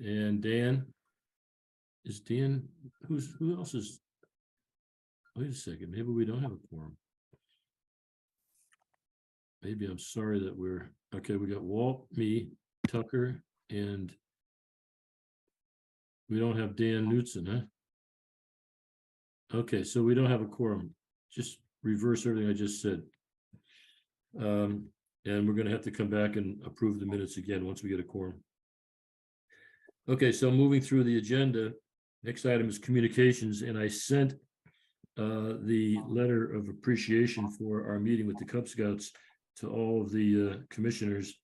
And Dan? Is Dan, who else is? Wait a second, maybe we don't have a quorum. Maybe I'm sorry that okay, we got Walt, me, Tucker, and we don't have Dan Knutson, huh? Okay, so we don't have a quorum. Just reverse everything I just said. And we're gonna have to come back and approve the minutes again once we get a quorum. Okay, so moving through the agenda, next item is communications, and I sent the letter of appreciation for our meeting with the Cub Scouts to all of the commissioners.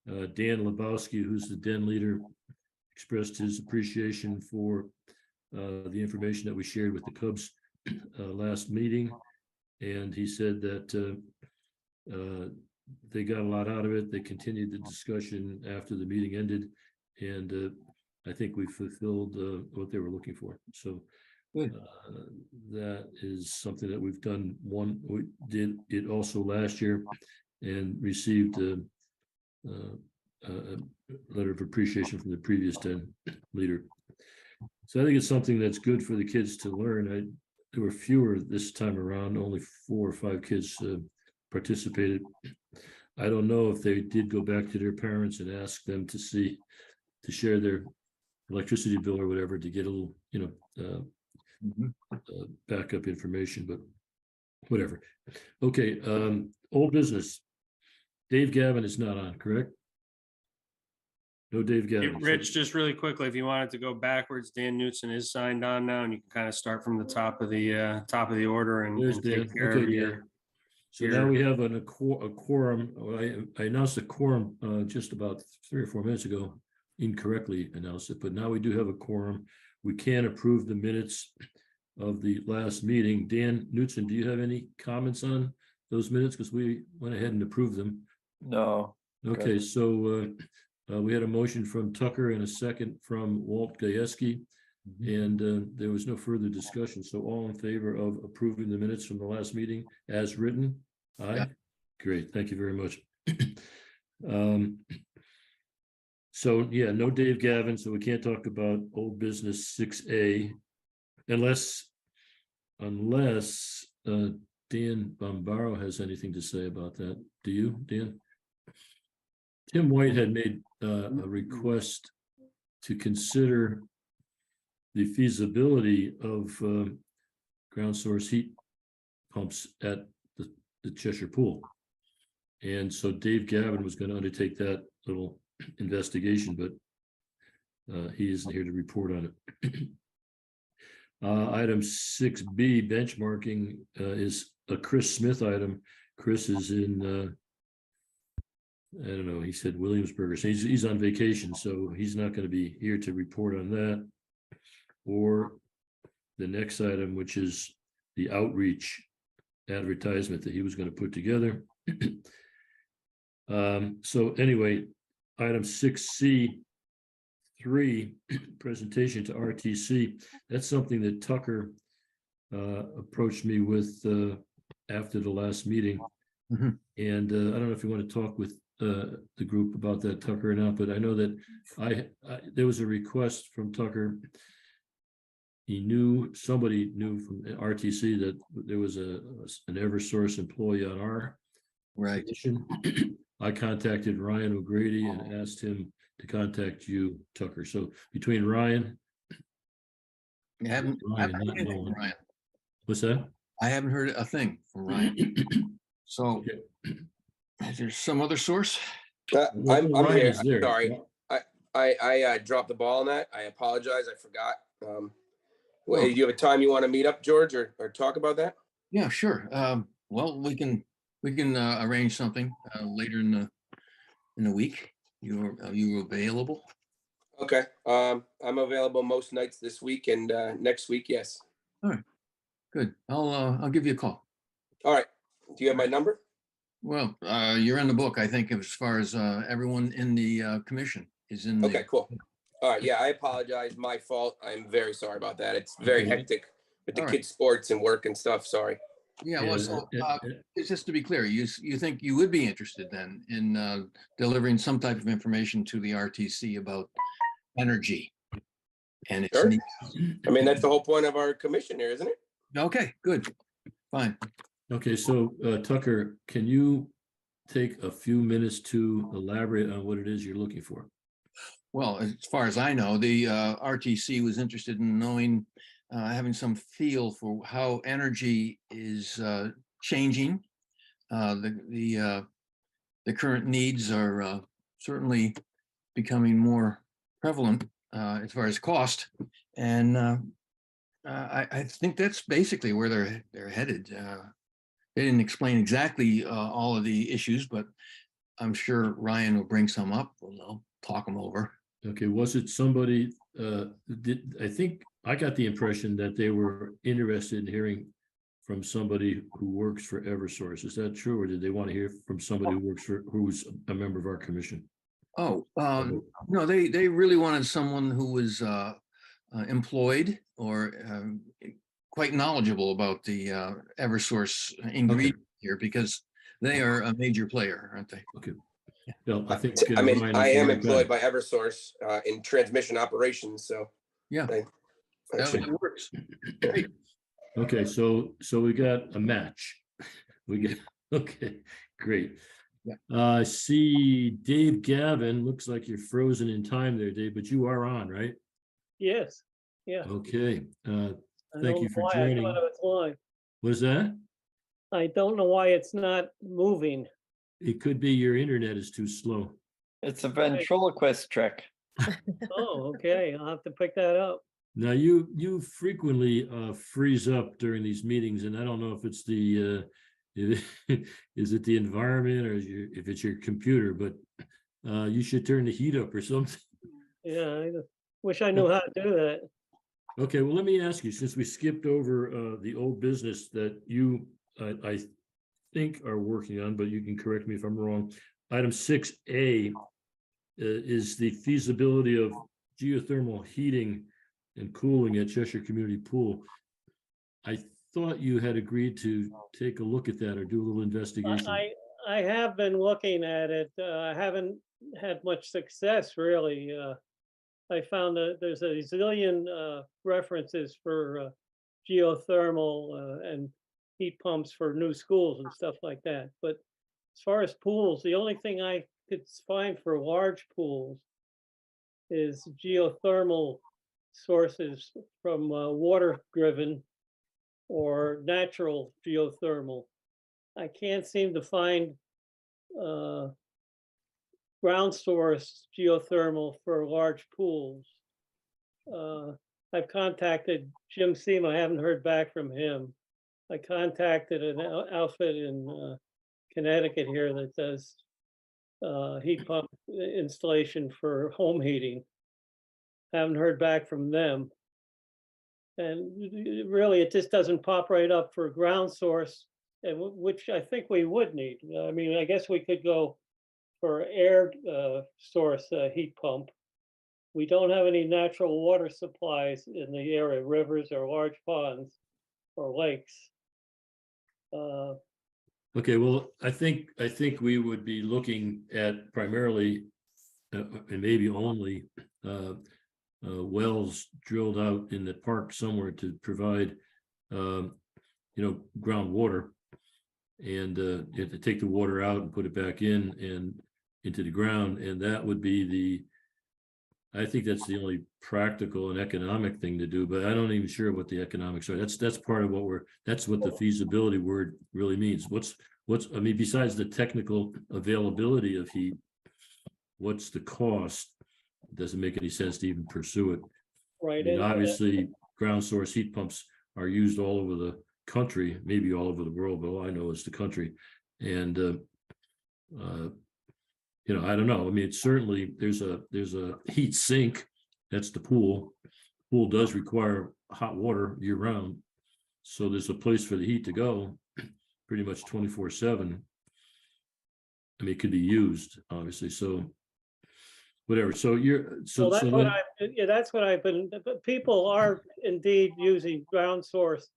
Dan Lebowski, who's the den leader, expressed his appreciation for the information that we shared with the Cubs last meeting. And he said that they got a lot out of it. They continued the discussion after the meeting ended. And I think we fulfilled what they were looking for. So that is something that we've done. We did it also last year and received a letter of appreciation from the previous den leader. So I think it's something that's good for the kids to learn. There were fewer this time around, only 4 or 5 kids participated. I don't know if they did go back to their parents and ask them to share their electricity bill or whatever to get a little, backup information, but whatever. Okay, old business. Dave Gavin is not on, correct? No Dave Gavin. Rich, just really quickly, if you wanted to go backwards, Dan Knutson is signed on now, and you can kind of start from the top of the order and take care of your. So now we have a quorum. I announced a quorum just about 3 or 4 minutes ago, incorrectly announced it, but now we do have a quorum. We can approve the minutes of the last meeting. Dan Knutson, do you have any comments on those minutes? Because we went ahead and approved them. No. Okay, so we had a motion from Tucker and a second from Walt Gajewski, and there was no further discussion. So all in favor of approving the minutes from the last meeting as written? Aye. Yeah. Great, thank you very much. So yeah, no Dave Gavin, so we can't talk about old business 6A unless Dan Bombaro has anything to say about that. Do you, Dan? Tim White had made a request to consider the feasibility of ground source heat pumps at the Cheshire Pool. And so Dave Gavin was going to undertake that little investigation, but he isn't here to report on it. Item 6B, benchmarking, is a Chris Smith item. Chris is in I don't know, he said Williamsburg, so he's on vacation, so he's not going to be here to report on that. Or the next item, which is the outreach advertisement that he was going to put together. So anyway, item 6C3, presentation to RTC. That's something that Tucker approached me with after the last meeting. And I don't know if you want to talk with the group about that, Tucker, or not, but I know that there was a request from Tucker. Somebody knew from RTC that there was an Eversource employee on our position. I contacted Ryan O'Grady and asked him to contact you, Tucker. So between Ryan. I haven't heard anything from Ryan. What's that? I haven't heard a thing from Ryan. So is there some other source? I'm Ryan here. Sorry. I dropped the ball on that. I apologize. I forgot. Do you have a time you want to meet up, George, or talk about that? Yeah, sure. Well, we can arrange something later in the week. Are you available? Okay. I'm available most nights this week and next week. Yes. All right. Good. I'll give you a call. All right. Do you have my number? Well, you're in the book, I think, as far as everyone in the commission is in. Okay, cool. All right. Yeah, I apologize. My fault. I'm very sorry about that. It's very hectic with the kids' sports and work and stuff. Sorry. Yeah, well, so, it's just to be clear, you think you would be interested then in delivering some type of information to the RTC about energy. And it's Sure. neat. I mean, that's the whole point of our commission here, isn't it? Okay, good, fine. Okay, so Tucker, can you take a few minutes to elaborate on what it is you're looking for? Well, as far as I know, the RTC was interested in knowing, having some feel for how energy is changing. The current needs are certainly becoming more prevalent as far as cost, and I think that's basically where they're headed. They didn't explain exactly all of the issues, but I'm sure Ryan will bring some up. We'll talk them over. Okay, was it somebody, I think I got the impression that they were interested in hearing from somebody who works for Eversource. Is that true, or did they want to hear from somebody who's a member of our commission? Oh, no, they really wanted someone who was employed or quite knowledgeable about the Eversource ingredient here, because they are a major player, aren't they? Okay. No, I think. I mean, Ryan I is the am right guy. employed by Eversource in transmission operations, so. Yeah. I- That works. Great. Okay, so we got a match. We get, okay, great. Yeah. See Dave Gavin, looks like you're frozen in time there, Dave, but you are on, right? Yes, yeah. Okay, I thank don't you know for why I joining. thought it was live. What is that? I don't know why it's not moving. It could be your internet is too slow. It's a ventriloquist trick. Oh, okay, I'll have to pick that up. Now, you frequently freeze up during these meetings, and I don't know if it's the is it the environment or if it's your computer, but you should turn the heat up or something. Yeah, I wish I knew how to do that. Okay, well, let me ask you, since we skipped over the old business that you I think are working on, but you can correct me if I'm wrong. Item 6A is the feasibility of geothermal heating and cooling at Cheshire Community Pool. I thought you had agreed to take a look at that or do a little investigation. I have been looking at it. I haven't had much success, really. I found that there's a zillion references for geothermal and heat pumps for new schools and stuff like that. But as far as pools, the only thing I could find for large pools is geothermal sources from water driven or natural geothermal. I can't seem to find ground source geothermal for large pools. I've contacted Jim Seema. I haven't heard back from him. I contacted an outfit in Connecticut here that does heat pump installation for home heating. Haven't heard back from them. And really, it just doesn't pop right up for ground source, and which I think we would need. I mean, I guess we could go for air source heat pump. We don't have any natural water supplies in the area, rivers or large ponds or lakes. Okay, well, I think we would be looking at primarily and maybe only wells drilled out in the park somewhere to provide groundwater, and you have to take the water out and put it back in and into the ground, and that would be I think that's the only practical and economic thing to do, but I don't even sure what the economics are. That's part of that's what the feasibility word really means. I mean, besides the technical availability of heat, what's the cost? It doesn't make any sense to even pursue it. Right. I mean, and, obviously, ground source heat pumps are used all over the country, maybe all over the world, but all I know is the country. And I don't know. I mean, it's certainly there's a heat sink. That's the pool. Pool does require hot water year round, so there's a place for the heat to go, pretty much 24/7. I mean, it could be used, obviously. So whatever. So well, that's what I've been. But people are indeed using ground source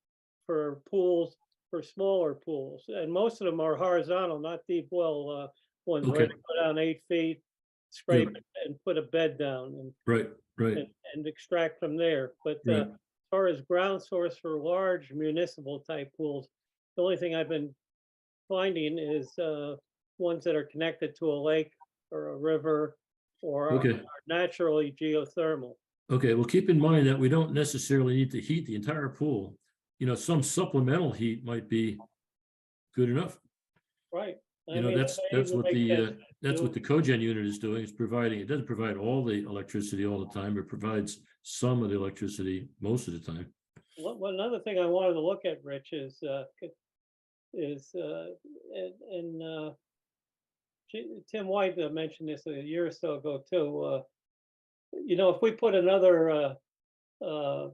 for pools, for smaller pools, and most of them are horizontal, not deep well ones where Okay. they put down 8 feet, scrape it, and put a bed down. And Right. right, and extract from there. But Right. as far as ground source for large municipal type pools, the only thing I've been finding is ones that are connected to a lake or a river or okay. are naturally geothermal. Okay, well, keep in mind that we don't necessarily need to heat the entire pool. You know, some supplemental heat might be good enough. Right. I You know, mean, that's that even makes sense that's what too. the cogen unit is doing, is providing, it doesn't provide all the electricity all the time, it provides some of the electricity most of the time. Another thing I wanted to look at, Rich, is and Tim White mentioned this a year or so ago too. You know, if we put another uh,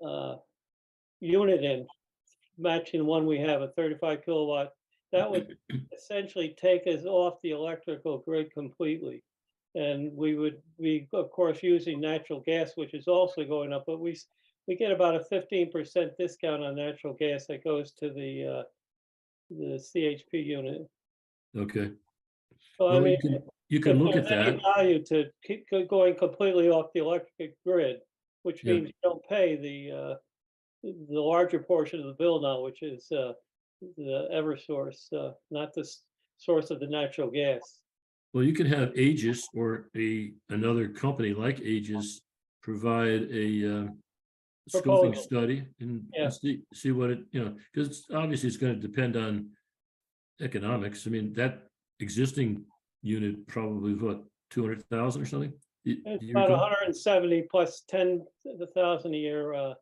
uh, unit in, matching one we have, a 35 kilowatt, that would essentially take us off the electrical grid completely. And we would be, of course, using natural gas, which is also going up, but we get about a 15% discount on natural gas that goes to the CHP unit. Okay, So I well, mean, you can if look at there's any that. value to keep going completely off the electric grid, which Yeah. means you don't pay the larger portion of the bill now, which is the Eversource, not the source of the natural gas. Well, you can have Aegis or another company like Aegis provide a scoping Proposal. study and Yeah. see what it, you know, because obviously it's going to depend on economics. I mean, that existing unit probably what, 200,000 or something? Do It's you about recall? 170 plus 10,000 a year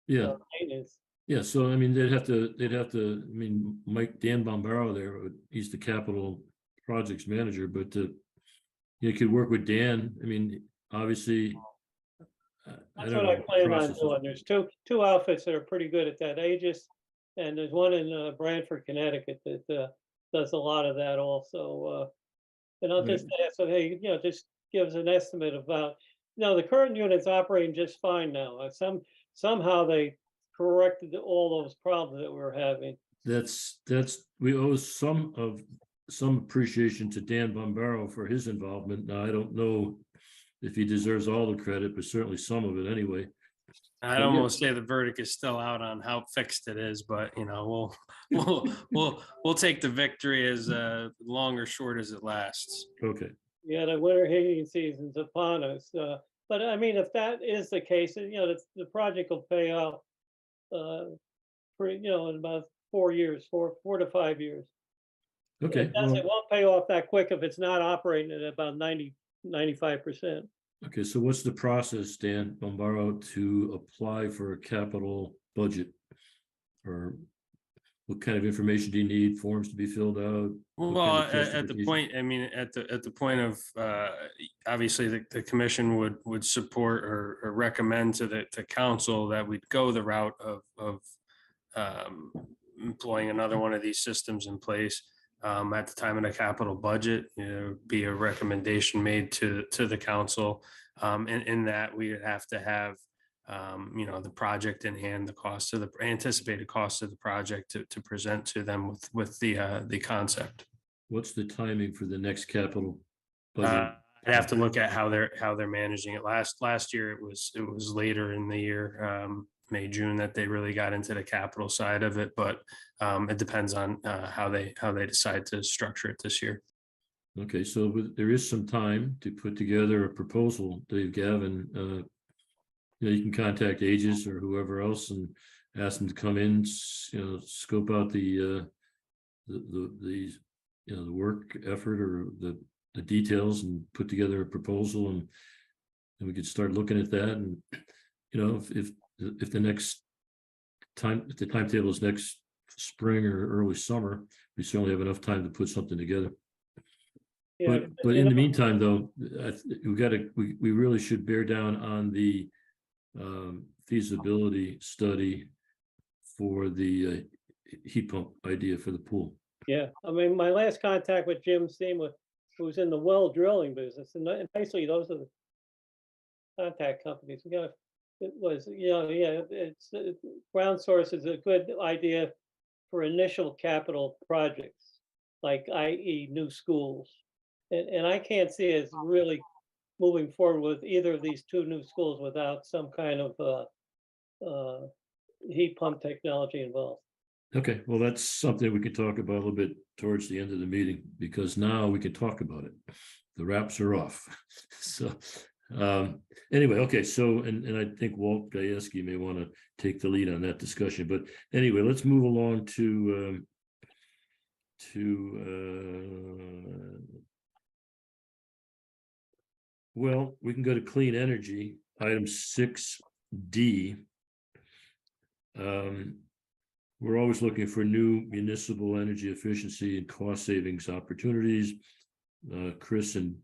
Yeah, maintenance. yeah. So I mean, they'd have to, I mean, Dan Bombaro there, he's the capital projects manager, but you could work with Dan. I mean, obviously, I That's don't what know I what the plan on process is. doing. There's two outfits that are pretty good at that, Aegis, and there's one in Branford, Connecticut that does a lot of that also. And I'll just ask them, hey, you know, just give us an estimate about, you know, the current unit's operating just fine now. Somehow they corrected all those problems that we were having. We owe some appreciation to Dan Bombaro for his involvement. Now, I don't know if he deserves all the credit, but certainly some of it anyway. I'd Yeah. almost say the verdict is still out on how fixed it is, but you know, we'll take the victory as long or short as it lasts. Okay, Yeah, the winter heating season's upon us. But I mean, if that is the case, you know, the project will pay off you know, in about 4 years, 4 to 5 years. okay. It Well, won't pay off that quick if it's not operating at about 95%. okay, so what's the process, Dan Bombaro, to apply for a capital budget? Or what kind of information do you need? Forms to be filled out? What Well, kind of at the justification? point, I mean, at the point of, obviously, the commission would support or recommend to the council that we'd go the route of employing another one of these systems in place. At the time of the capital budget, you know, be a recommendation made to the council. In that we would have to have, you know, the project in hand, the cost of the anticipated cost of the project to present to them with the concept. What's the timing for the next capital budget? I'd have to look at how they're managing it. Last year, it was later in the year, May, June, that they really got into the capital side of it, but it depends on how they decide to structure it this year. Okay, so there is some time to put together a proposal, Dave Gavin. You know, you can contact Aegis or whoever else and ask them to come in, you know, scope out the you know, the work effort or the details and put together a proposal, and we could start looking at that. And you know, if the next time, if the timetable is next spring or early summer, we certainly have enough time to put something together. Yeah, But you in the know, meantime, though, we really should bear down on the feasibility study for the heat pump idea for the pool. yeah, I mean, my last contact with Jim Seema, who's in the well drilling business, and basically those are the contact companies. It was, you know, yeah, it's ground source is a good idea for initial capital projects, like i.e. new schools. And I can't see it as really moving forward with either of these two new schools without some kind of heat pump technology involved. Okay, well, that's something we can talk about a little bit towards the end of the meeting, because now we can talk about it. The wraps are off. So, anyway, okay, so, and I think Walt Gajewski may want to take the lead on that discussion, but anyway, let's move along to well, we can go to clean energy, item 6D. We're always looking for new municipal energy efficiency and cost savings opportunities. Chris and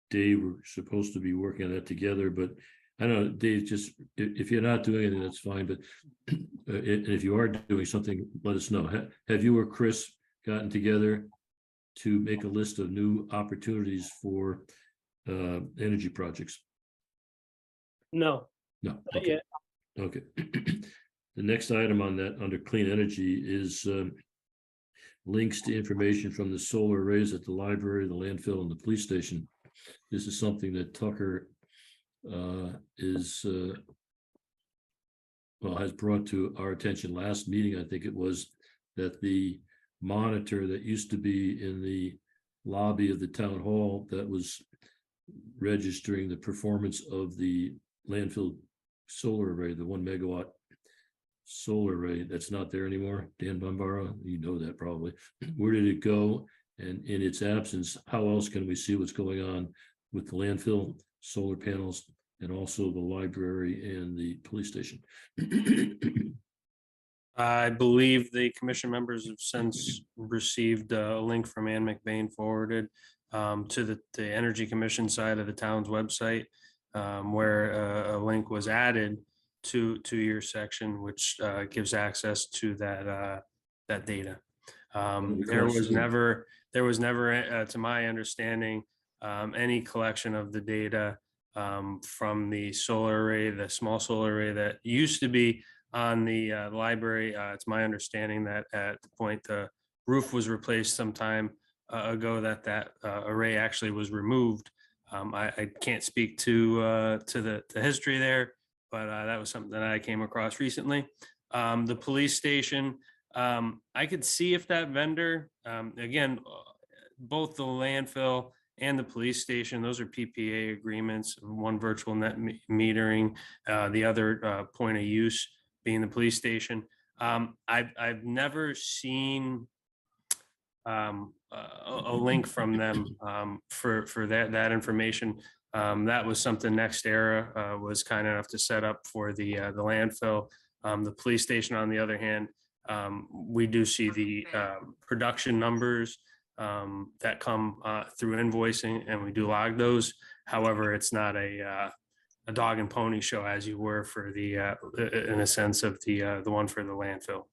Dave were supposed to be working on that together, but I don't know, Dave, just if you're not doing anything, that's fine, but and if you are doing something, let us know. Have you or Chris gotten together to make a list of new opportunities for energy projects? No, No. not Okay. yet. Okay. The next item on that, under clean energy, is links to information from the solar arrays at the library, the landfill, and the police station. This is something that Tucker has brought to our attention last meeting. I think it was that the monitor that used to be in the lobby of the town hall that was registering the performance of the landfill solar array, the 1 megawatt solar array, that's not there anymore. Dan Bombara, you know that probably. Where did it go? And in its absence, how else can we see what's going on with the landfill, solar panels, and also the library and the police station? I believe the commission members have since received a link from Ann McBain forwarded to the Energy Commission side of the town's website, where a link was added to your section, which gives access to that data. There was never, to my understanding, any collection of the data from the solar array, the small solar array that used to be on the library. It's my understanding that at the point the roof was replaced some time ago, that array actually was removed. I can't speak to the history there, but that was something that I came across recently. The police station, I could see if that vendor, again, both the landfill and the police station, those are PPA agreements, one virtual net metering, the other point of use being the police station. I've never seen a link from them for that information. That was something NextEra was kind enough to set up for the landfill. The police station, on the other hand, we do see the production numbers that come through invoicing, and we do log those. However, it's not a dog and pony show as you were for the in a sense of the one for the landfill.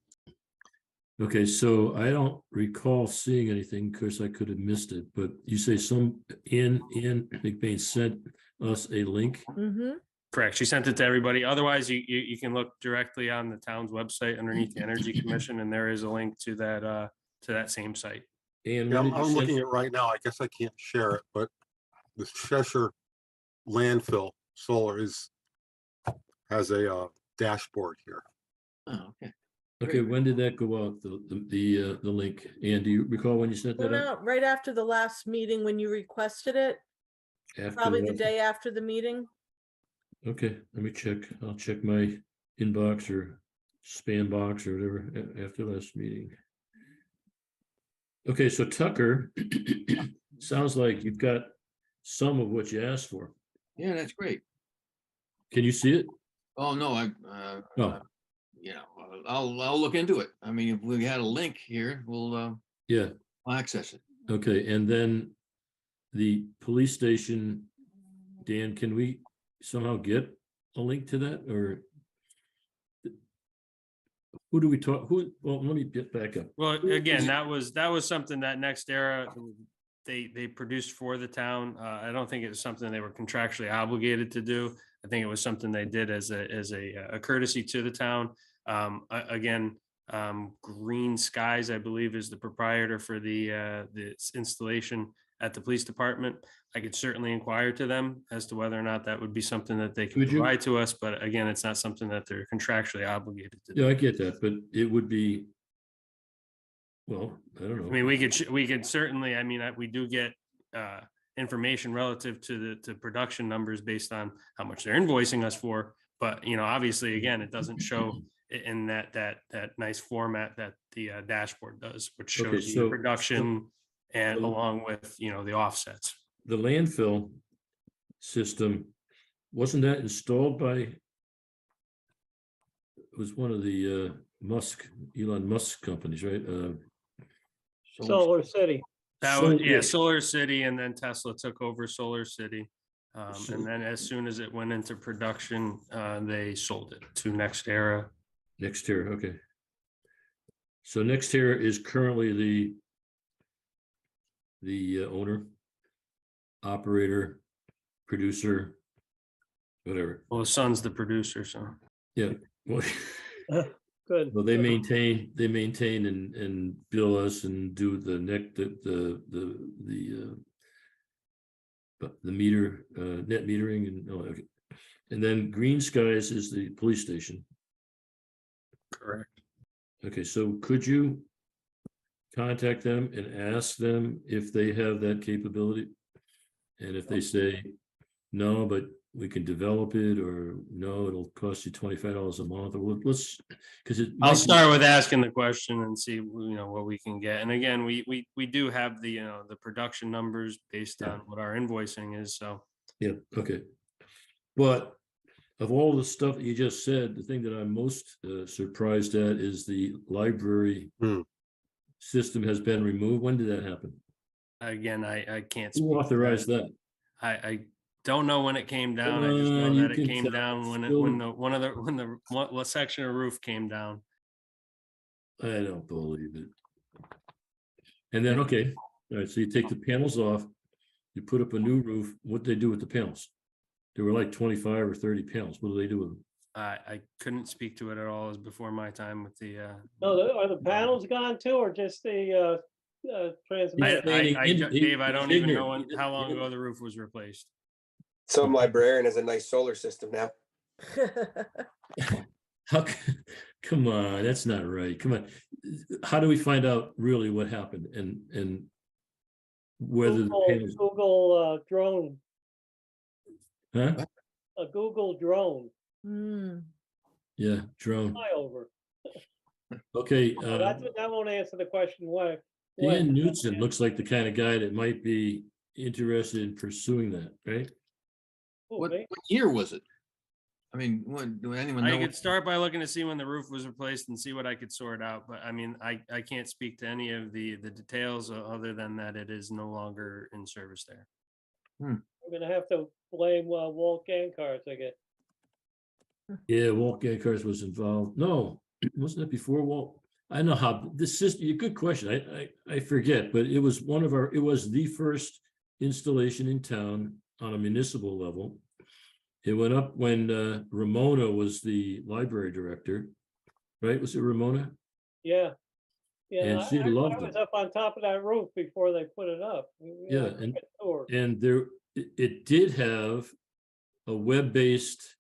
Okay, so I don't recall seeing anything, because I could have missed it, but you say Ann McBain sent us a link? Correct. She sent it to everybody. Otherwise, you can look directly on the town's website underneath the Energy Commission, and there is a link to that same site. And Yeah, I'm looking at it right now. I guess I can't share it, but the Cheshire landfill solar has a dashboard here. Oh, okay. Okay, when did that go out, the link? And do you recall when you sent that Went out? out right after the last meeting when you requested it, After probably the last- day after the meeting. Okay, let me check. I'll check my inbox or spam box or whatever after last meeting. Okay, so Tucker, sounds like you've got some of what you asked for. Yeah, that's great. Can you see it? Oh, no, Oh, I'll look into it. I mean, if we had a link here, we'll yeah. access it. Okay, and then the police station, Dan, can we somehow get a link to that, or who do we talk, well, let me get back up. Well, again, that was something that NextEra, they produced for the town. I don't think it was something they were contractually obligated to do. I think it was something they did as a courtesy to the town. Again, Green Skies, I believe, is the proprietor for the installation. at the police department. I could certainly inquire to them as to whether or not that would be something that they can Would you? provide to us, but again, it's not something that they're contractually obligated to do. Yeah, I get that, but it would be, well, I don't know. I mean, we could certainly, I mean, we do get information relative to the production numbers based on how much they're invoicing us for. But, you know, obviously, again, it doesn't show in that nice format that the dashboard does, which Okay, shows you so- the production and so- along with, you know, the offsets. The landfill system, wasn't that installed by? It was one of the Elon Musk companies, right? Solar City. That was, So- yeah, Solar City, and then Tesla took over Solar City. So- And then as soon as it went into production, they sold it to NextEra. NextEra, okay. So NextEra is currently the owner, operator, producer, whatever. Well, the son's the producer, so. Yeah. Well, Good. well, they maintain and bill us and do the meter, net metering and, oh, okay. And then Green Skies is the police station. Correct. Okay, so could you contact them and ask them if they have that capability? And if they say, no, but we can develop it, or no, it'll cost you $25 a month, or let's, because it. might I'll be- start with asking the question and see, you know, what we can get. And again, we do have the, you know, the production numbers based on what our invoicing is, so. Yeah, okay. But of all the stuff that you just said, the thing that I'm most surprised at is the library system has been removed. When did that happen? Again, I can't. Who speak to authorized that? I don't know when it came down. I just Come know on, you that it can came tell down it's when still- what section of roof came down. I don't believe it. And then, okay, all right, so you take the panels off, you put up a new roof, what'd they do with the panels? There were like 25 or 30 panels, what do they do with them? I couldn't speak to it at all. It was before my time with the. No, are the panels gone too, or just the transmitter? Dave, I don't even know ignorant. how long ago the roof was replaced. Some librarian has a nice solar system now. How, come on, that's not right, come on. How do we find out really what happened and whether the panels, Google drone, huh? a Google drone Hmm. Yeah, drone, flyover. okay. That won't answer the question why. Dan Knudsen looks like the kind of guy that might be interested in pursuing that, right? What year was it? I mean, when, do anyone I know? could start by looking to see when the roof was replaced and see what I could sort out, but I mean, I can't speak to any of the details other than that it is no longer in service there. We're gonna have to blame Walt Gankars, I guess. Yeah, Walt Gankars was involved. No, wasn't it before Walt? I know how this system, a good question. I forget, but it was it was the first installation in town on a municipal level. It went up when Ramona was the library director, right? Was it Ramona? Yeah. Yeah, And she loved I was it. up on top of that roof before they put it up. Yeah, and there, it did have a web-based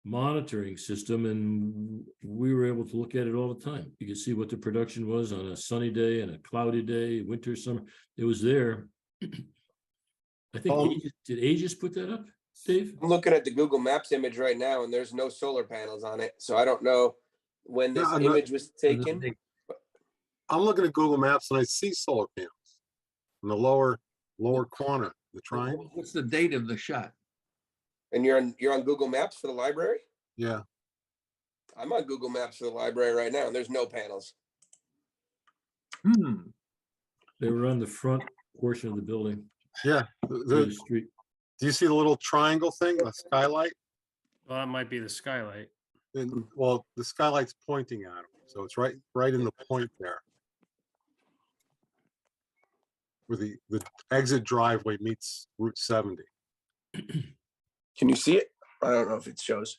monitoring system, and we were able to look at it all the time. You could see what the production was on a sunny day and a cloudy day, winter, summer. It was there. I think, did Aegis put that up, Dave? I'm looking at the Google Maps image right now and there's no solar panels on it. So I don't know when this Yeah, I'm not- image was taken. I'm looking at Google Maps and I see solar panels in the lower corner, the triangle. What's the date of the shot? And you're on Google Maps for the library? Yeah, I'm on Google Maps for the library right now and there's no panels. They were on the front portion of the building, yeah. near the street. Do you see the little triangle thing, the skylight? Well, that might be the skylight. And, well, the skylight's pointing at them, so it's right in the point there. Where the exit driveway meets Route 70. Can you see it? I don't know if it shows.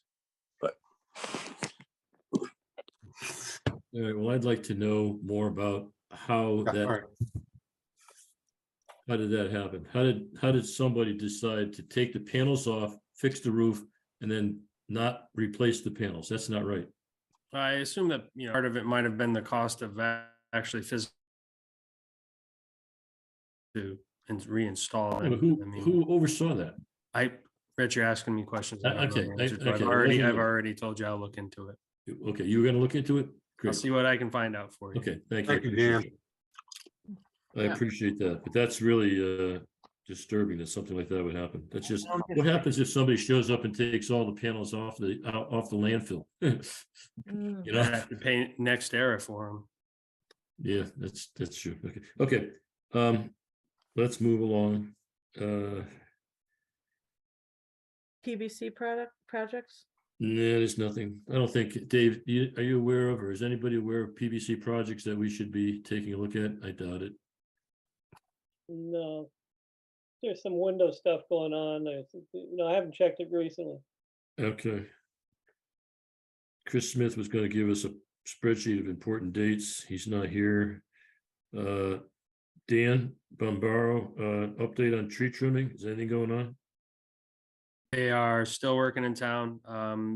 All right, well, I'd like to know more about how Yeah, all that, right. How did that happen? How did somebody decide to take the panels off, fix the roof, and then not replace the panels? That's not right. I assume that, part of it might have been the cost of actually physical to reinstall Yeah, but them. I mean, who oversaw that? Rich, you're asking me questions. I don't know Okay, the answers to. okay, I've already told you I'll look into it. Okay, you were gonna look into it? I'll Great. see what I can find out for you. Okay, thank you. I Thank you, appreciate Dan. it. I appreciate that, but that's really disturbing that something like that would happen. That's just, what happens if somebody shows up and takes all the panels off the landfill? Mm. You I know, have to pay next era for them. yeah, that's true. Okay, let's move along. PVC projects? No, there's nothing. I don't think, Dave, are you aware of, or is anybody aware of PVC projects that we should be taking a look at? I doubt it. No. There's some window stuff going on. I haven't checked it recently. Okay. Chris Smith was going to give us a spreadsheet of important dates. He's not here. Dan Bombaro, update on tree trimming. Is anything going on? They are still working in town.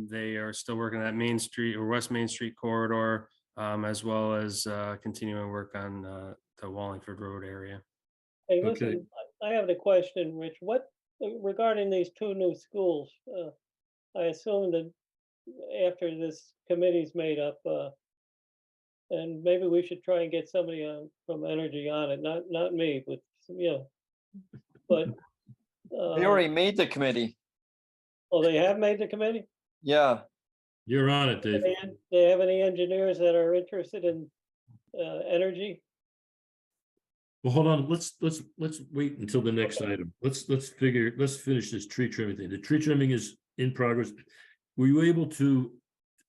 They are still working that Main Street or West Main Street corridor, as well as continuing work on the Wallingford Road area. Hey, Okay. listen, I have a question, Rich. Regarding these two new schools, I assume that after this committee's made up, and maybe we should try and get somebody from Energy on it, not me, but, but. They already made the committee. Oh, they have made the committee? Yeah, You're on it, Dave. They have any engineers that are interested in energy? Well, hold on. Let's wait until the next item. Let's finish this tree trimming thing. The tree trimming is in progress. Were you able to,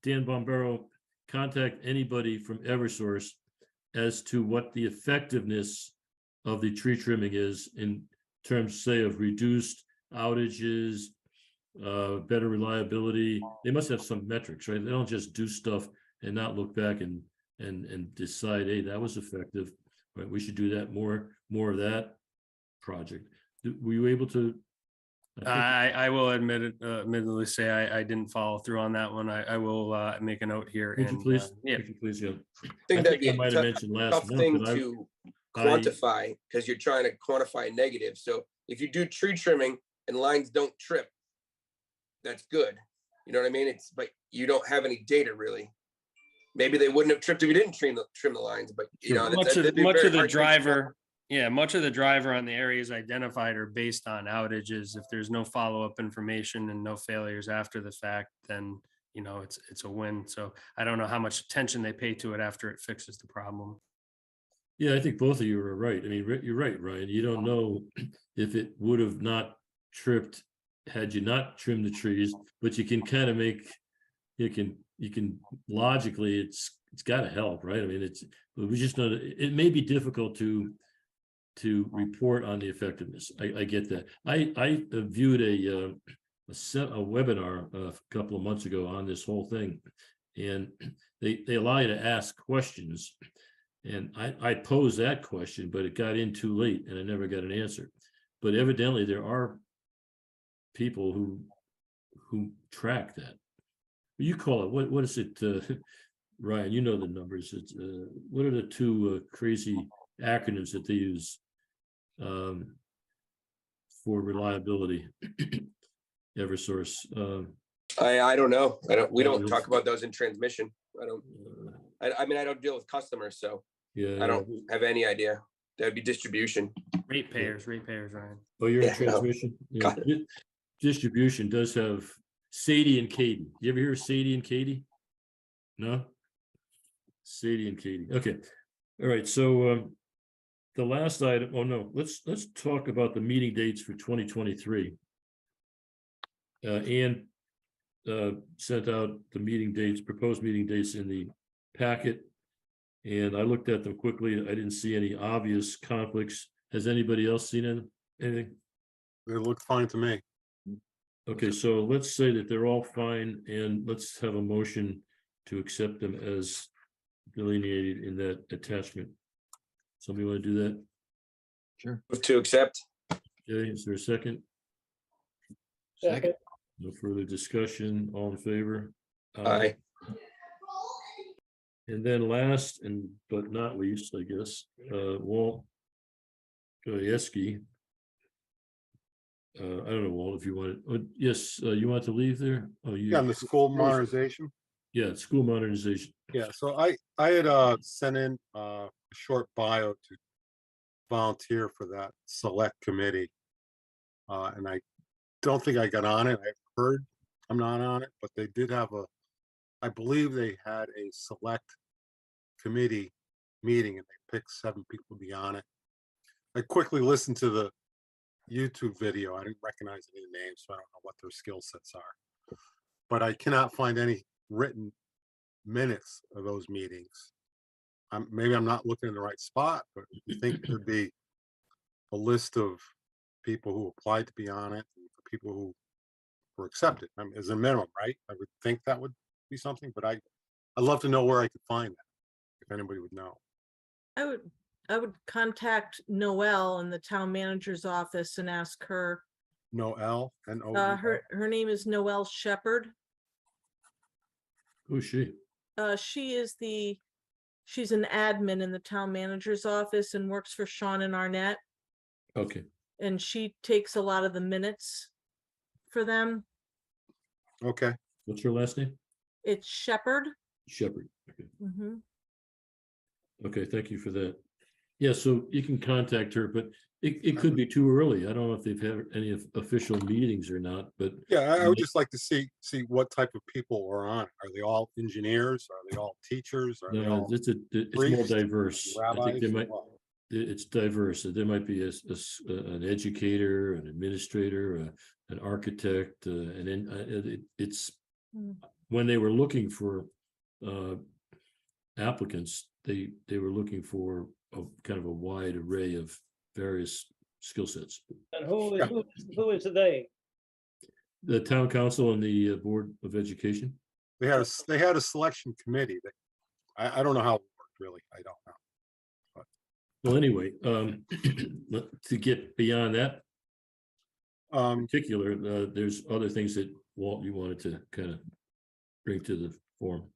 Dan Bombero, contact anybody from Eversource as to what the effectiveness of the tree trimming is in terms, say, of reduced outages, better reliability? They must have some metrics, right? They don't just do stuff and not look back and decide, hey, that was effective. Right, we should do that more of that project. Were you able to? I will admittedly say I didn't follow through on that one. I will make a note here. Would you and, please? yeah, Would you please, yeah. I think that'd be I a might have mentioned last tough month thing that to I- quantify, because you're trying to quantify negative. So if you do tree trimming and lines don't trip, that's good. You know what I mean? But you don't have any data really. Maybe they wouldn't have tripped if you didn't trim the lines, but much of that'd be the very hard to driver, much of the driver on the areas identified are based on outages. If there's no follow-up information and no failures after the fact, then it's a win. So I don't know how much attention they pay to it after it fixes the problem. Yeah, I think both of you are right. I mean, you're right, Ryan. You don't know if it would have not tripped had you not trimmed the trees, but you can kind of you can logically, it's got to help, right? I mean, we just know that it may be difficult to report on the effectiveness. I get that. I viewed a webinar a couple of months ago on this whole thing, and they allow you to ask questions, and I posed that question, but it got in too late and I never got an answer. But evidently there are people who track that. You call it, what is it, Ryan, you know the numbers. It's what are the two crazy acronyms that they use for reliability? Eversource. I don't know. We don't Yes. talk about those in transmission. I mean, I don't deal with customers, so Yeah. I don't have any idea. That'd be distribution. Ratepayers, Ryan. Oh, you're in Yeah, no. transmission? Yeah. Got Distribution does have Sadie and Katie. You ever hear of Sadie and Katie? No? Sadie and Katie. Okay. All right. So the last item, oh no, let's talk about the meeting dates for 2023. Ann sent out the meeting dates, proposed meeting dates in the packet. And I looked at them quickly. I didn't see any obvious conflicts. Has anybody else seen anything? They look fine to me. Okay, so let's say that they're all fine, and let's have a motion to accept them as delineated in that attachment. Somebody want to do that? Sure. Move to accept. Okay, is there a second? second, No further discussion, all in favor? Aye. And then last and but not least, I guess, Walt Gajewski. I don't know, Walt, if you want, yes, you want to leave there? Oh, you. Yeah, and the school modernization. Yeah, school modernization. Yeah, so I had sent in a short bio to volunteer for that select committee. And I don't think I got on it. I've heard I'm not on it, but they did have I believe they had a select committee meeting and they picked 7 people to be on it. I quickly listened to the YouTube video. I didn't recognize any names, so I don't know what their skill sets are. But I cannot find any written minutes of those meetings. Maybe I'm not looking in the right spot, but you think there'd be a list of people who applied to be on it, and the people who were accepted. I mean, as a minimum, right? I would think that would be something, but I'd love to know where I could find that, if anybody would know. I would contact Noelle in the town manager's office and ask her. Noel, N-O. Her name is Noelle Shepherd. Who's she? She's an admin in the town manager's office and works for Sean and Arnett. Okay, And she takes a lot of the minutes for them. Okay, what's her last name? It's Shepherd. Shepherd. Okay. Mhm. Okay, thank you for that. Yeah, so you can contact her, but it could be too early. I don't know if they've had any official meetings or not, but yeah, I would just like to see what type of people are on it. Are they all engineers? Are they all teachers? Are they no, all it's more priests, diverse. I think rabbis? there or might, what? it's diverse. There might be an educator, an administrator, an architect, and then it's Mm. when they were looking for applicants, they were looking for a kind of a wide array of various skill sets. and who is they? The town council and the Board of Education. They had a selection committee that I don't know how it worked really. I don't know. Well, anyway, to get beyond that particular, there's other things that Walt, you wanted to kind of bring to the forum.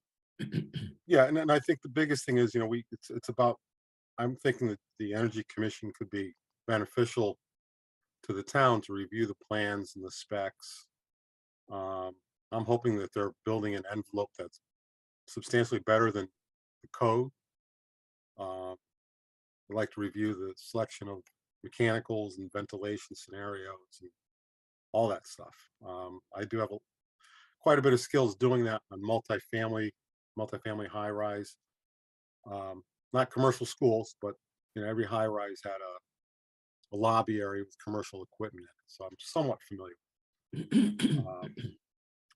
Yeah, and I think the biggest thing is, it's about, I'm thinking that the Energy Commission could be beneficial to the town to review the plans and the specs. I'm hoping that they're building an envelope that's substantially better than the code. I'd like to review the selection of mechanicals and ventilation scenarios and all that stuff. I do have quite a bit of skills doing that on multifamily high rise. Not commercial schools, but every high rise had a lobby area with commercial equipment in it, so I'm somewhat familiar.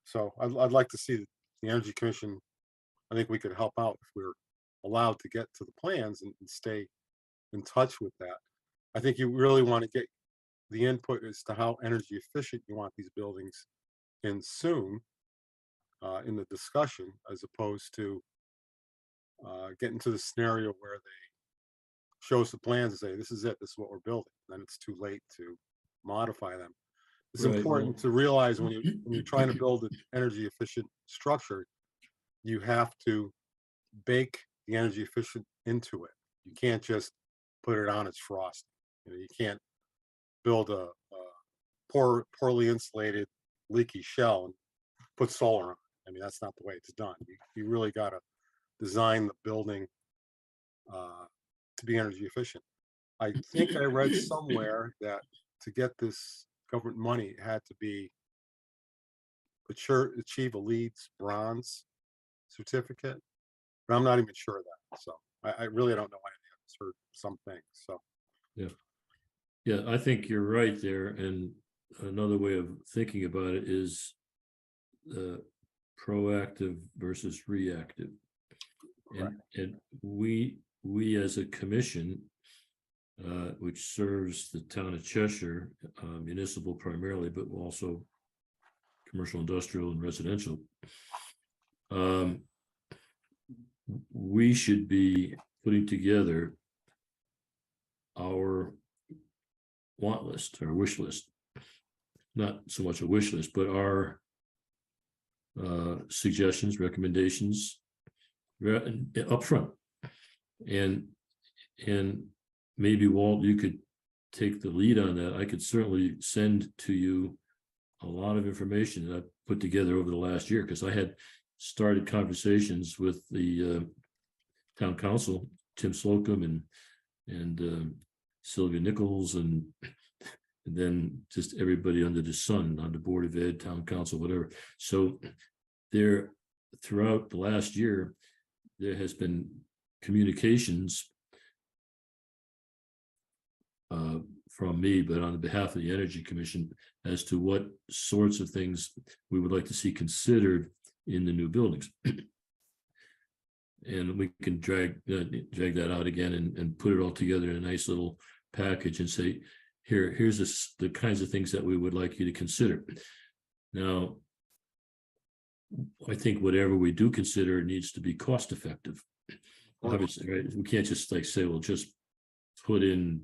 So I'd like to see the Energy Commission. I think we could help out if we're allowed to get to the plans and stay in touch with that. I think you really want to get the input as to how energy efficient you want these buildings in soon in the discussion, as opposed to getting to the scenario where they show us the plans and say, this is it, this is what we're building. Then it's too late to modify them. It's Right, important well- to realize when you're trying to build an energy efficient structure, you have to bake the energy efficient into it. You can't just put it on its frost. You can't build a poorly insulated leaky shell and put solar on it. I mean, that's not the way it's done. You really got to design the building to be energy efficient. I think I read somewhere that to get this government money, it had to be achieve a LEED's bronze certificate, but I'm not even sure of that. So I really don't know anything. I've just heard some things. So Yeah, I think you're right there. And another way of thinking about it is proactive versus reactive. And we as a commission, which serves the town of Cheshire, municipal primarily, but also commercial, industrial, and residential, we should be putting together our want list or wish list. Not so much a wish list, but our suggestions, recommendations up front. And maybe Walt, you could take the lead on that. I could certainly send to you a lot of information that I put together over the last year, because I had started conversations with the town council, Tim Slocum and Sylvia Nichols, and then just everybody under the sun on the Board of Ed, town council, whatever. So there, throughout the last year, there has been communications from me, but on behalf of the Energy Commission, as to what sorts of things we would like to see considered in the new buildings. And we can drag that out again and put it all together in a nice little package and say, here's the kinds of things that we would like you to consider. Now, I think whatever we do consider needs to be cost effective. Obviously, right? We can't just like say, well, just put in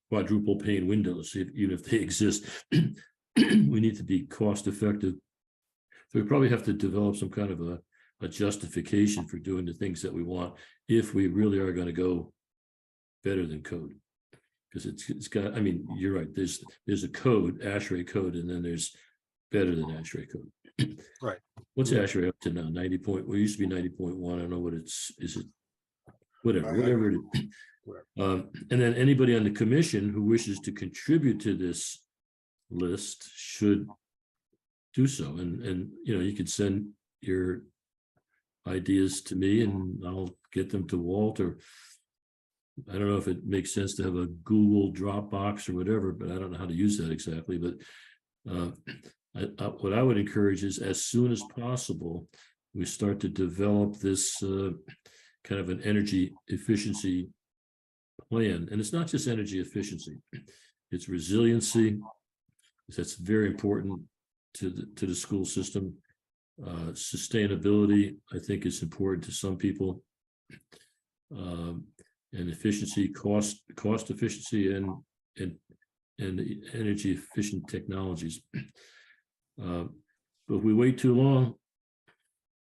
quadruple pane windows, even if they exist. We need to be cost effective. So we probably have to develop some kind of a justification for doing the things that we want, if we really are going to go better than code. Because it's got, I mean, you're right, there's a code, ASHRAE code, and then there's better than ASHRAE code. Right. What's ASHRAE up to now? 90 point, well, it used to be 90.1. I don't know what is it, whatever it is. And then anybody on the commission who wishes to contribute to this list should do so. And you know, you could send your ideas to me and I'll get them to Walt, or I don't know if it makes sense to have a Google Dropbox or whatever, but I don't know how to use that exactly. But what I would encourage is, as soon as possible, we start to develop this kind of an energy efficiency plan. And it's not just energy efficiency, it's resiliency. That's very important to the school system. Sustainability, I think, is important to some people. And efficiency, cost efficiency, and energy efficient technologies. But if we wait too long,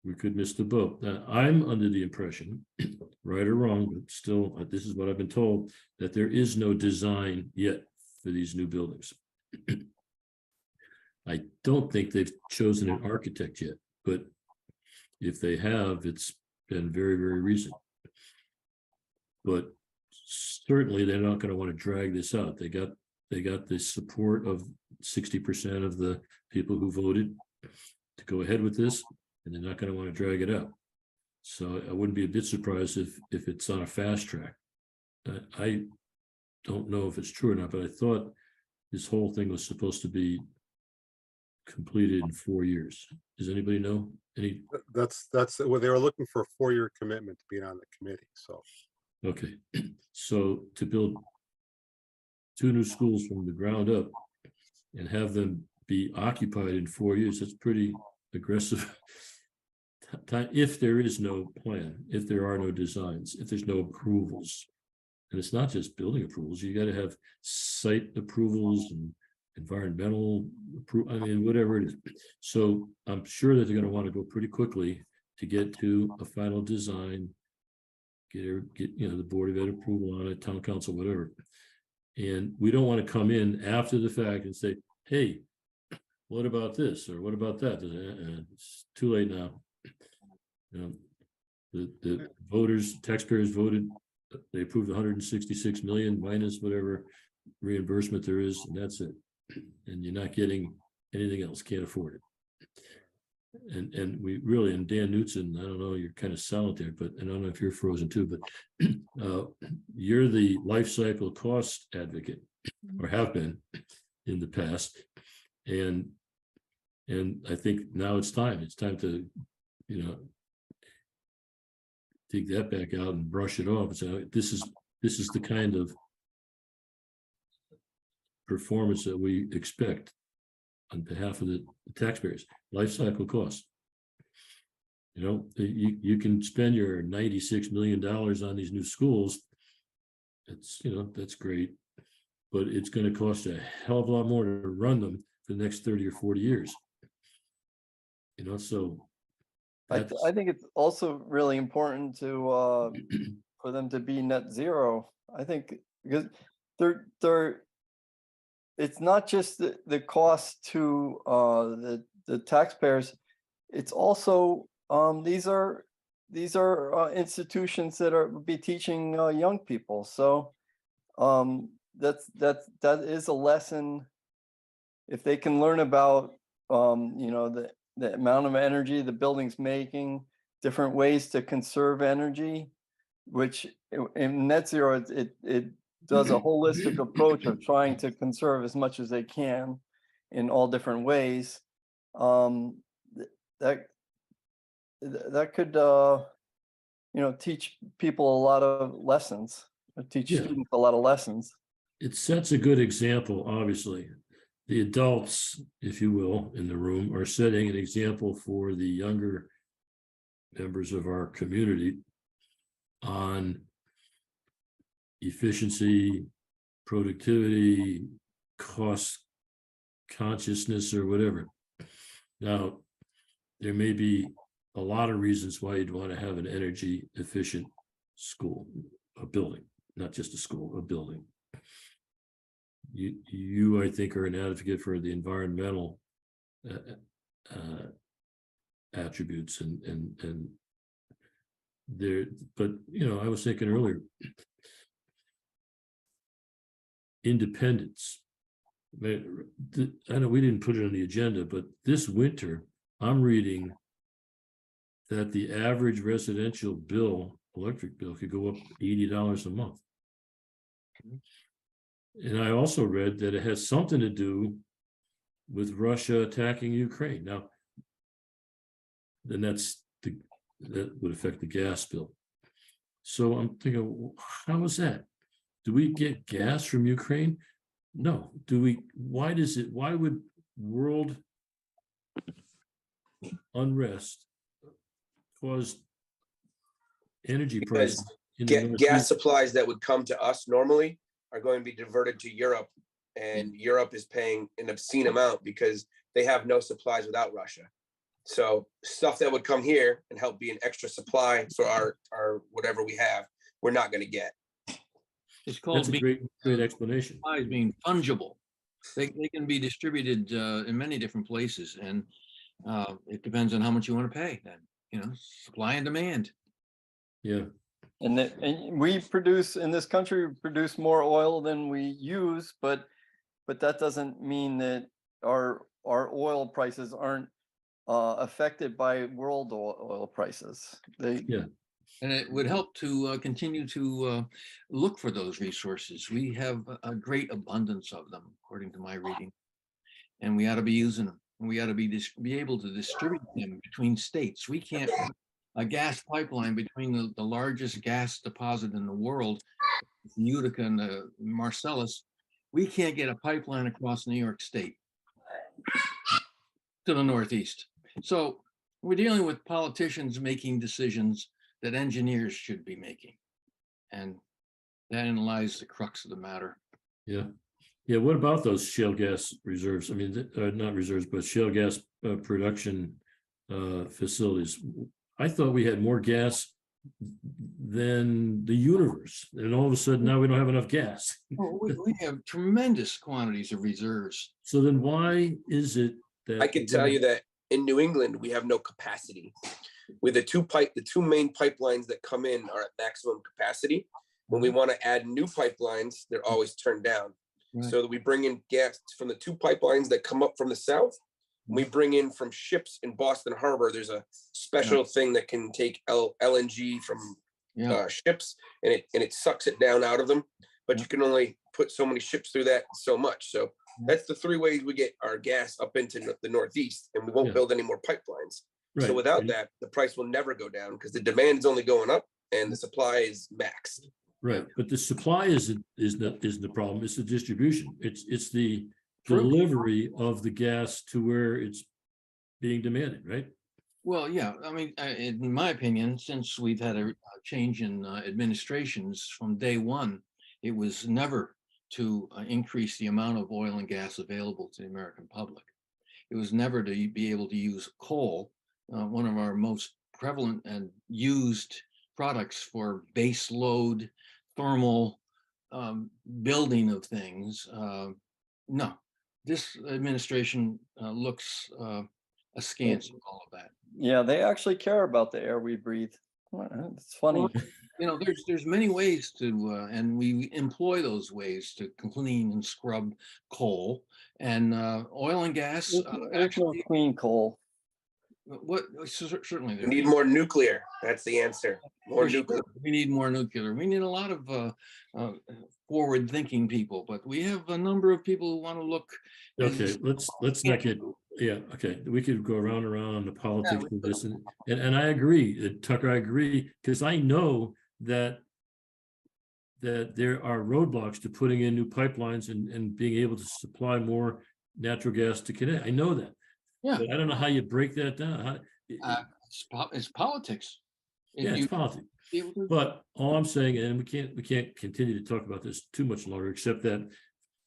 we could miss the boat. Now, I'm under the impression, right or wrong, but still, this is what I've been told, that there is no design yet for these new buildings. I don't think they've chosen an architect yet, but if they have, it's been very, very recent. But certainly they're not going to want to drag this out. They got the support of 60% of the people who voted to go ahead with this, and they're not going to want to drag it out. So I wouldn't be a bit surprised if it's on a fast track. I don't know if it's true or not, but I thought this whole thing was supposed to be completed in 4 years. Does anybody know? That's well, they were looking for a 4-year commitment to being on the committee. So okay, so to build 2 new schools from the ground up and have them be occupied in 4 years, that's pretty aggressive time, if there is no plan, if there are no designs, if there's no approvals. And it's not just building approvals, you got to have site approvals and environmental approval, I mean, whatever it is. So I'm sure that they're going to want to go pretty quickly to get to a final design, get the Board of Ed approval on it, town council, whatever. And we don't want to come in after the fact and say, hey, what about this or what about that? It's too late now. The voters, taxpayers voted, they approved 166 million minus whatever reimbursement there is, and that's it. And you're not getting anything else, can't afford it. And we really, and Dan Knutson, I don't know, you're kind of silent there, but I don't know if you're frozen too, but you're the life cycle cost advocate, or have been in the past. And I think now it's time to, take that back out and brush it off and say, this is the kind of performance that we expect on behalf of the taxpayers. Life cycle costs. You can spend your $96 million on these new schools. That's great, but it's gonna cost a hell of a lot more to run them for the next 30 or 40 years. You know, so that's, I think it's also really important to, for them to be net zero. I think because they're, it's not just the cost to, the taxpayers. It's also, these are institutions that are be teaching, young people. So, that is a lesson. If they can learn about, you know, the amount of energy the building's making, different ways to conserve energy, which in net zero, it does a holistic approach of trying to conserve as much as they can in all different ways. That could, you know, teach people a lot of lessons, or teach Yeah. students a lot of lessons. it sets a good example, obviously. The adults, if you will, in the room are setting an example for the younger members of our community on efficiency, productivity, cost consciousness, or whatever. Now, there may be a lot of reasons why you'd want to have an energy efficient school, a building, not just a school, a building. You, I think, are an advocate for the environmental attributes and there, but you know, I was thinking earlier, independence. I know we didn't put it on the agenda, but this winter, I'm reading that the average residential bill, electric bill, could go up $80 a month. And I also read that it has something to do with Russia attacking Ukraine. Now, then that would affect the gas bill. So I'm thinking, how is that? Do we get gas from Ukraine? No. Why would world unrest cause energy Because prices in the gas Northeast? supplies that would come to us normally are going to be diverted to Europe, and Europe is paying an obscene amount because they have no supplies without Russia. So stuff that would come here and help be an extra supply for our whatever we have, we're not going to get. It's called That's a great explanation. supplies being fungible. They can be distributed in many different places, and it depends on how much you want to pay. Then, you know, supply and demand. Yeah, And we produce in this country, we produce more oil than we use, but that doesn't mean that our oil prices aren't affected by world oil prices. yeah. And it would help to continue to look for those resources. We have a great abundance of them, according to my reading, and we ought to be using them. And we ought to be able to distribute them between states. We can't a gas pipeline between the largest gas deposit in the world, Utica and the Marcellus. We can't get a pipeline across New York State to the Northeast. So we're dealing with politicians making decisions that engineers should be making. And therein lies the crux of the matter. Yeah. Yeah. What about those shale gas reserves? I mean, not reserves, but shale gas production facilities. I thought we had more gas than the universe. And all of a sudden now we don't have enough gas. Oh, we have tremendous quantities of reserves. So then why is it that I can tell you that in New England, we have no capacity. With the two main pipelines that come in are at maximum capacity. When we want to add new pipelines, they're always turned down. Right. So that we bring in gas from the two pipelines that come up from the south. We bring in from ships in Boston Harbor. There's a special thing that can take LNG from ships, and it sucks it down out of them. But you can only put so many ships through that so much. So that's the three ways we get our gas up into the Northeast, and we won't build any more pipelines. Right. So without that, the price will never go down because the demand is only going up and the supply is maxed. Right, but the supply isn't the problem, it's the distribution. It's the True. delivery of the gas to where it's being demanded, right? Well, yeah, I mean, in my opinion, since we've had a change in administrations from day one, it was never to increase the amount of oil and gas available to the American public. It was never to be able to use coal, one of our most prevalent and used products for base load thermal building of things. No, this administration looks askance at all of that. Yeah, they actually care about the air we breathe. It's funny. You know, there's many ways to, and we employ those ways to clean and scrub coal and oil and gas. There's no Actually, clean coal. certainly We there. need more nuclear. That's the answer. More For sure. nuclear. We need more nuclear. We need a lot of forward-thinking people, but we have a number of people who want to look. Okay, as- let's not get, yeah, okay, we could go around and around on the politics we of this, and I agree, Tucker, I agree, because I know that there are roadblocks to putting in new pipelines and being able to supply more natural gas to Connecticut. I know that. Yeah. But I don't know how you break that down. It's politics. If Yeah, it's you- politics. be able to- But all I'm saying, and we can't continue to talk about this too much longer, except that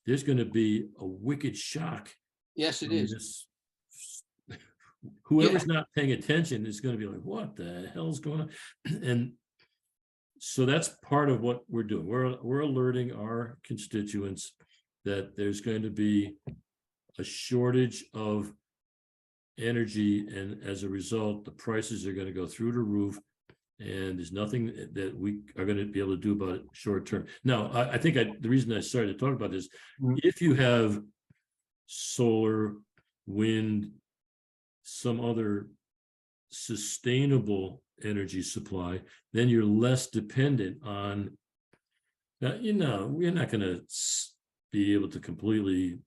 there's gonna be a wicked shock. Yes, it from is. this. Whoever's not paying attention is gonna be like, what the hell's going on? And so that's part of what we're doing. We're alerting our constituents that there's going to be a shortage of energy, and as a result, the prices are gonna go through the roof. And there's nothing that we are gonna be able to do about it short term. Now, I think the reason I started to talk about this, Mhm. if you have solar, wind, some other sustainable energy supply, then you're less dependent on. Now, we're not gonna be able to completely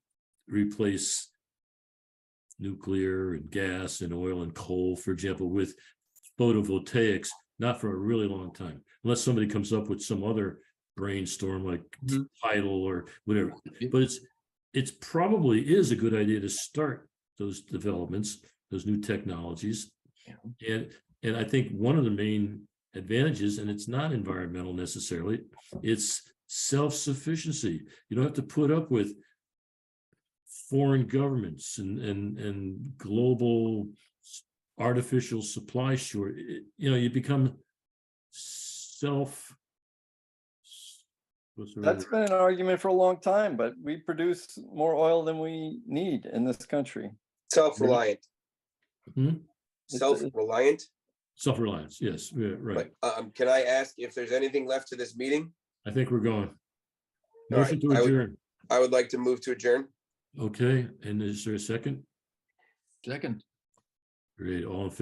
replace nuclear and gas and oil and coal, for example, with photovoltaics, not for a really long time, unless somebody comes up with some other brainstorm like Mhm. tidal or whatever. Yeah. But it's probably is a good idea to start those developments, those new technologies. Yeah. And I think one of the main advantages, and it's not environmental necessarily, it's self-sufficiency. You don't have to put up with foreign governments and global artificial supply short. You become what's the That's word? been an argument for a long time, but we produce more oil than we need in this country. Self-reliant. Hmm? Self-reliant. Self-reliance, yes, yeah, right. But can I ask if there's anything left to this meeting? I think we're going. All right, Motion to I would- adjourn. I would like to move to adjourn. Okay, and is there a second? Second. Great, all in favor?